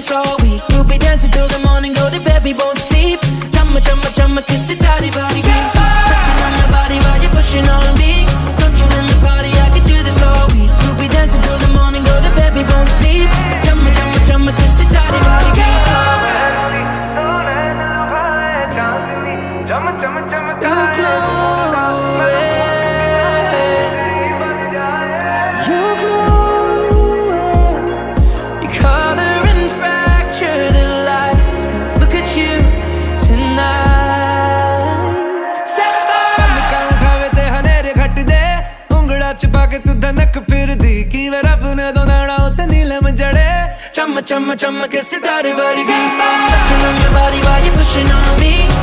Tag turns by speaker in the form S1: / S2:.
S1: this all week. We'll be dancing till the morning, go to bed, we won't sleep. Chumma, chumma, chumma, kiss it, daddy, body. Touching on your body while you're pushing on me. Don't you in the party, I could do this all week. We'll be dancing till the morning, go to bed, we won't sleep. Chumma, chumma, chumma, kiss it, daddy, body. You glow, you glow. Your color and fracture the light. Look at you tonight. Sapphire.
S2: उठावे ते हनेरे घट दे उंगड़ा चिपा के तू धनक फिर दी की वे रब ने दो नाड़ा उते नीलम जड़े
S1: Chumma, chumma, chumma, kiss it, daddy, body. Touching on your body while you're pushing on me.